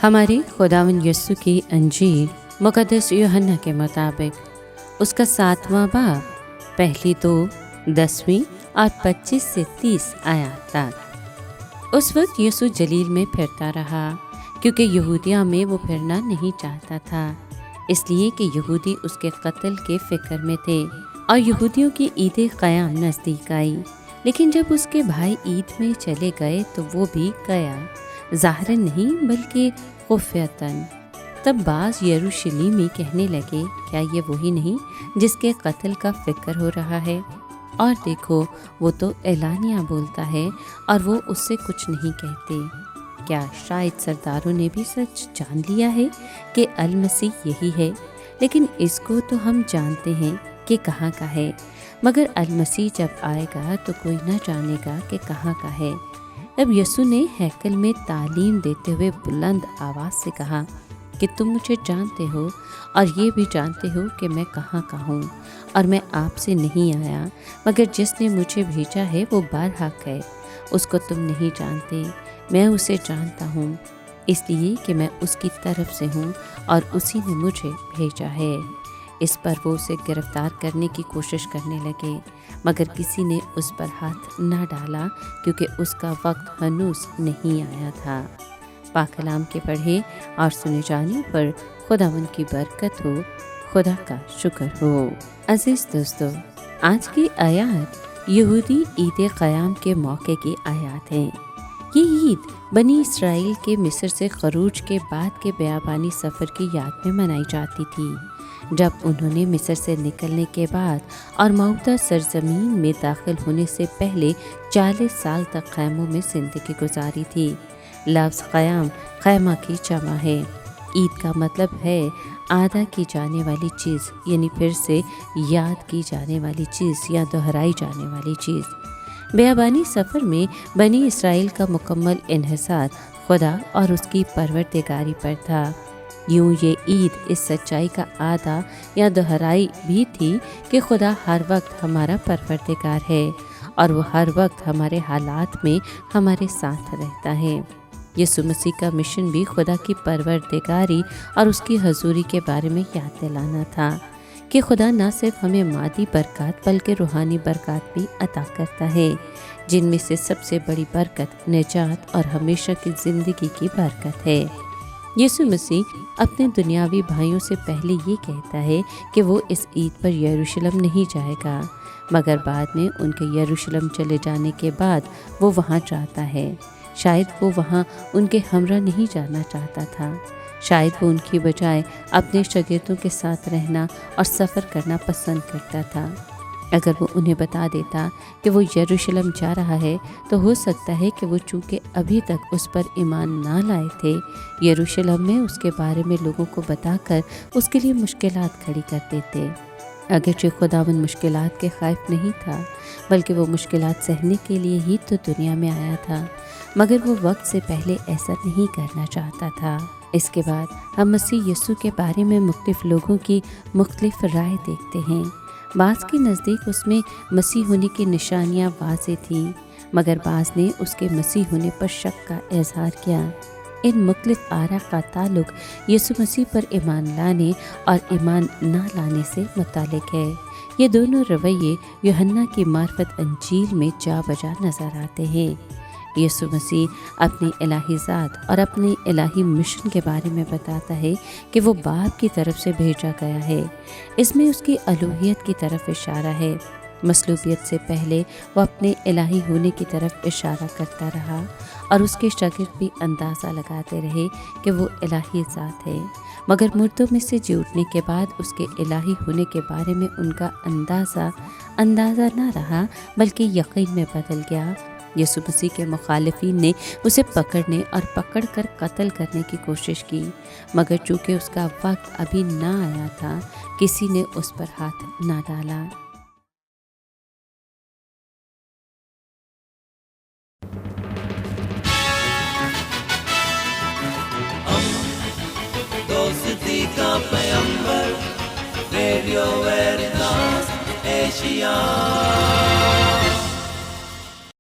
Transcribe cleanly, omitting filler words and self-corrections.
ہمارے خداوند یسوع کی انجیل مقدس یوحنا کے مطابق اس کا 7واں باب پہلی 2 10ویں اور 25 سے 30 آیات تک۔ اس وقت یسوع جلیل میں پھرتا رہا، کیونکہ یہودیہ میں وہ پھرنا نہیں چاہتا تھا، اس لیے کہ یہودی اس کے قتل کے فکر میں تھے اور یہودیوں کی عید قیام نزدیک آئی۔ لیکن جب اس کے بھائی عید میں چلے گئے تو وہ بھی گیا، ظاہراً نہیں بلکہ خفیتاً۔ تب بعض یروشلیمی کہنے لگے، کیا یہ وہی نہیں جس کے قتل کا فکر ہو رہا ہے؟ اور دیکھو، وہ تو اعلانیہ بولتا ہے اور وہ اس سے کچھ نہیں کہتے۔ کیا شاید سرداروں نے بھی سچ جان لیا ہے کہ المسیح یہی ہے؟ لیکن اس کو تو ہم جانتے ہیں کہ کہاں کا ہے، مگر المسیح جب آئے گا تو کوئی نہ جانے گا کہ کہاں کا ہے۔ اب یسوع نے ہیکل میں تعلیم دیتے ہوئے بلند آواز سے کہا کہ تم مجھے جانتے ہو اور یہ بھی جانتے ہو کہ میں کہاں کا ہوں، اور میں آپ سے نہیں آیا، مگر جس نے مجھے بھیجا ہے وہ برحق ہے، اس کو تم نہیں جانتے، میں اسے جانتا ہوں، اس لیے کہ میں اس کی طرف سے ہوں اور اسی نے مجھے بھیجا ہے۔ اس پر وہ اسے گرفتار کرنے کی کوشش کرنے لگے، مگر کسی نے اس پر ہاتھ نہ ڈالا، کیونکہ اس کا وقت ہنوز نہیں آیا تھا۔ پاک کلام کے پڑھے اور سنے جانے پر خداوند کی برکت ہو، خدا کا شکر ہو۔ عزیز دوستو، آج کی آیات یہودی عید قیام کے موقع کی آیات ہیں۔ یہ عید بنی اسرائیل کے مصر سے خروج کے بعد کے بیابانی سفر کی یاد میں منائی جاتی تھی، جب انہوں نے مصر سے نکلنے کے بعد اور موعودہ سرزمین میں داخل ہونے سے پہلے 40 سال تک خیموں میں زندگی گزاری تھی۔ لفظ قیام خیمہ کی جمع ہے۔ عید کا مطلب ہے ادا کی جانے والی چیز، یعنی پھر سے یاد کی جانے والی چیز یا دہرائی جانے والی چیز۔ بیابانی سفر میں بنی اسرائیل کا مکمل انحصار خدا اور اس کی پروردگاری پر تھا۔ یوں یہ عید اس سچائی کا اعادہ یا دہرائی بھی تھی کہ خدا ہر وقت ہمارا پروردگار ہے اور وہ ہر وقت ہمارے حالات میں ہمارے ساتھ رہتا ہے۔ یسوع مسیح کا مشن بھی خدا کی پروردگاری اور اس کی حضوری کے بارے میں یاد دلانا تھا کہ خدا نہ صرف ہمیں مادی برکات بلکہ روحانی برکات بھی عطا کرتا ہے، جن میں سے سب سے بڑی برکت نجات اور ہمیشہ کی زندگی کی برکت ہے۔ یسوع مسیح اپنے دنیاوی بھائیوں سے پہلے یہ کہتا ہے کہ وہ اس عید پر یروشلم نہیں جائے گا، مگر بعد میں ان کے یروشلم چلے جانے کے بعد وہ وہاں جاتا ہے۔ شاید وہ وہاں ان کے ہمراہ نہیں جانا چاہتا تھا، شاید وہ ان کی بجائے اپنے شاگردوں کے ساتھ رہنا اور سفر کرنا پسند کرتا تھا۔ اگر وہ انہیں بتا دیتا کہ وہ یروشلم جا رہا ہے تو ہو سکتا ہے کہ وہ چونکہ ابھی تک اس پر ایمان نہ لائے تھے، یروشلم میں اس کے بارے میں لوگوں کو بتا کر اس کے لیے مشکلات کھڑی کر دیتے۔ اگرچہ خداوند مشکلات کے خائف نہیں تھا، بلکہ وہ مشکلات سہنے کے لیے ہی تو دنیا میں آیا تھا، مگر وہ وقت سے پہلے ایسا نہیں کرنا چاہتا تھا۔ اس کے بعد ہم مسیح یسوع کے بارے میں مختلف لوگوں کی مختلف رائے دیکھتے ہیں۔ بعض کے نزدیک اس میں مسیح ہونے کی نشانیاں واضح تھیں، مگر بعض نے اس کے مسیح ہونے پر شک کا اظہار کیا۔ ان مختلف آراء کا تعلق یسوع مسیح پر ایمان لانے اور ایمان نہ لانے سے متعلق ہے۔ یہ دونوں رویے یوحنا کی معرفت انجیل میں جا بجا نظر آتے ہیں۔ یسوع مسیح اپنی الہی ذات اور اپنے الہی مشن کے بارے میں بتاتا ہے کہ وہ باپ کی طرف سے بھیجا گیا ہے۔ اس میں اس کی الوہیت کی طرف اشارہ ہے۔ مصلوبیت سے پہلے وہ اپنے الہی ہونے کی طرف اشارہ کرتا رہا اور اس کے شاگرد بھی اندازہ لگاتے رہے کہ وہ الہی ذات ہے، مگر مردوں میں سے جی اٹھنے کے بعد اس کے الہی ہونے کے بارے میں ان کا اندازہ نہ رہا بلکہ یقین میں بدل گیا۔ یسوع مسیح کے مخالفین نے اسے پکڑنے اور پکڑ کر قتل کرنے کی کوشش کی، مگر چونکہ اس کا وقت ابھی نہ آیا تھا، کسی نے اس پر ہاتھ نہ ڈالا۔ دوستی کا پیغمبر ریڈیو